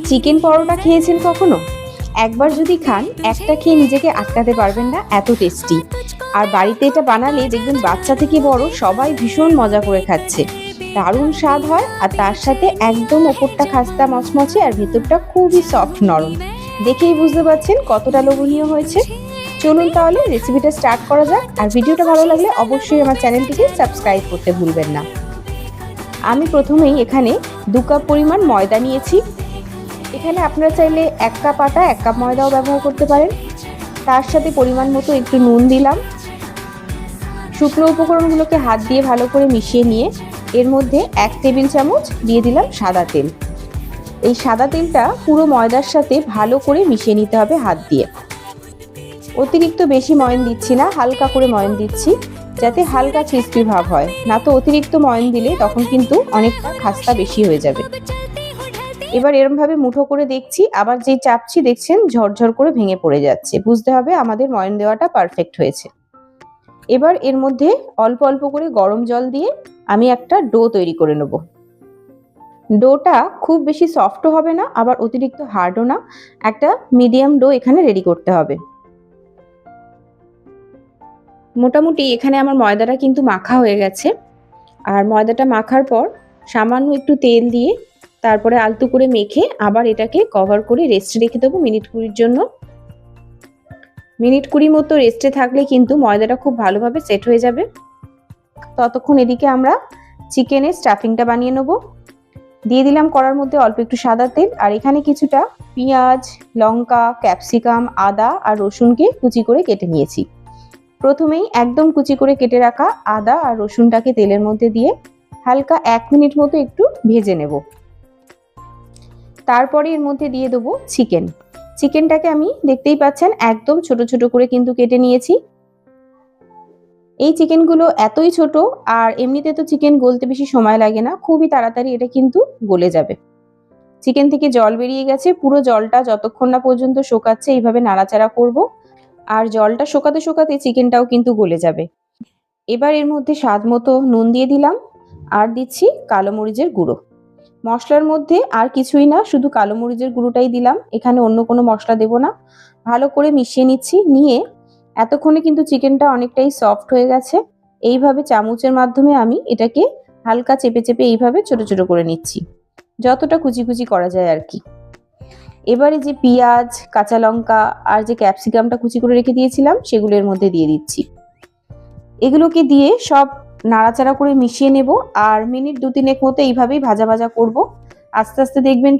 Chicken পরোটা খেয়েছেন কখনো? একবার যদি খান, একটা খেয়ে নিজেকে আটকাতে পারবেন না, এত টেস্টি। আর বাড়িতে এটা বানালে দেখবেন বাচ্চা থেকে বড় সবাই ভীষণ মজা করে খাচ্ছে। দারুণ স্বাদ হয়, আর তার সাথে একদম ওপরটা খাস্তা মচমচে আর ভেতরটা খুবই সফট নরম। দেখেই বুঝতে পারছেন কতটা লোভনীয় হয়েছে। চলুন তাহলে রেসিপিটা স্টার্ট করা যাক। আর ভিডিওটা ভালো লাগলে অবশ্যই আমার চ্যানেলটিকে সাবস্ক্রাইব করতে ভুলবেন না। আমি প্রথমেই এখানে 2 কাপ পরিমাণ ময়দা নিয়েছি। এখানে আপনারা চাইলে 1 কাপ আটা 1 কাপ ময়দাও ব্যবহার করতে পারেন। তার সাথে পরিমাণ মতো একটু নুন দিলাম। শুকনো উপকরণগুলোকে হাত দিয়ে ভালো করে মিশিয়ে নিয়ে এর মধ্যে 1 টেবিল চামচ দিয়ে দিলাম সাদা তেল। এই সাদা তেলটা পুরো ময়দার সাথে ভালো করে মিশিয়ে নিতে হবে হাত দিয়ে। অতিরিক্ত বেশি ময়ন দিচ্ছি না, হালকা করে ময়ন দিচ্ছি, যাতে হালকা ক্রিস্পি ভাব হয়। না তো অতিরিক্ত ময়ন দিলে তখন কিন্তু অনেকটা খাস্তা বেশি হয়ে যাবে। এবার এরমভাবে মুঠো করে দেখছি, আবার যেই চাপছি দেখছেন ঝরঝর করে ভেঙে পড়ে যাচ্ছে, বুঝতে হবে আমাদের ময়ন দেওয়াটা পারফেক্ট হয়েছে। এবার এর মধ্যে অল্প অল্প করে গরম জল দিয়ে আমি একটা ডো তৈরি করে নেব। ডোটা খুব বেশি সফটও হবে না, আবার অতিরিক্ত হার্ডও না, একটা মিডিয়াম ডো এখানে রেডি করতে হবে। মোটামুটি এখানে আমার ময়দাটা কিন্তু মাখা হয়ে গেছে। আর ময়দাটা মাখার পর সামান্য একটু তেল দিয়ে তারপরে আলতো করে মেখে আবার এটাকে কভার করে রেস্টে রেখে দেবো মিনিট 20 জন্য। মিনিট 20 মতো রেস্টে থাকলে কিন্তু ময়দাটা খুব ভালোভাবে সেট হয়ে যাবে। ততক্ষণ এদিকে আমরা চিকেনের স্টাফিংটা বানিয়ে নেব। দিয়ে দিলাম কড়ার মধ্যে অল্প একটু সাদা তেল, আর এখানে কিছুটা পেঁয়াজ, লঙ্কা, ক্যাপসিকাম, আদা আর রসুনকে কুচি করে কেটে নিয়েছি। প্রথমেই একদম কুচি করে কেটে রাখা আদা আর রসুনটাকে তেলের মধ্যে দিয়ে হালকা 1 মিনিট মতো একটু ভেজে নেব। তারপরে এর মধ্যে দিয়ে দেবো চিকেনটাকে আমি দেখতেই পাচ্ছেন একদম ছোট ছোট করে কিন্তু কেটে নিয়েছি। এই চিকেনগুলো এতই ছোট, আর এমনিতে তো চিকেন গলতে বেশি সময় লাগে না, খুবই তাড়াতাড়ি এটা কিন্তু গলে যাবে। চিকেন থেকে জল বেরিয়ে গেছে, পুরো জলটা যতক্ষণ না পর্যন্ত শুকাচ্ছে এইভাবে নাড়াচাড়া করব, আর জলটা শুকাতে শুকাতে চিকেনটাও কিন্তু গলে যাবে। এবার এর মধ্যে স্বাদ মতো নুন দিয়ে দিলাম, আর দিচ্ছি কালো মরিচের গুঁড়ো। মশলার মধ্যে আর কিছুই না, শুধু কালো মরিচের গুঁড়োটাই দিলাম, এখানে অন্য কোনো মশলা দেব না। ভালো করে মিশিয়ে নিচ্ছি। নিয়ে এতক্ষণে কিন্তু চিকেনটা অনেকটাই সফট হয়ে গেছে। এইভাবে চামচের মাধ্যমে আমি এটাকে হালকা চেপে চেপে এইভাবে ছোট ছোট করে নিচ্ছি, যতটা কুচি কুচি করা যায় আর কি। এবারে যে পেঁয়াজ, কাঁচা লঙ্কা আর যে ক্যাপসিকামটা কুচি করে রেখে দিয়েছিলাম সেগুলো এর মধ্যে দিয়ে দিচ্ছি। এগুলোকে দিয়ে সব নাড়াচাড়া করে মিশিয়ে নেব, আর মিনিট 2-3 মতো এইভাবেই ভাজা ভাজা করব। আস্তে আস্তে দেখবেন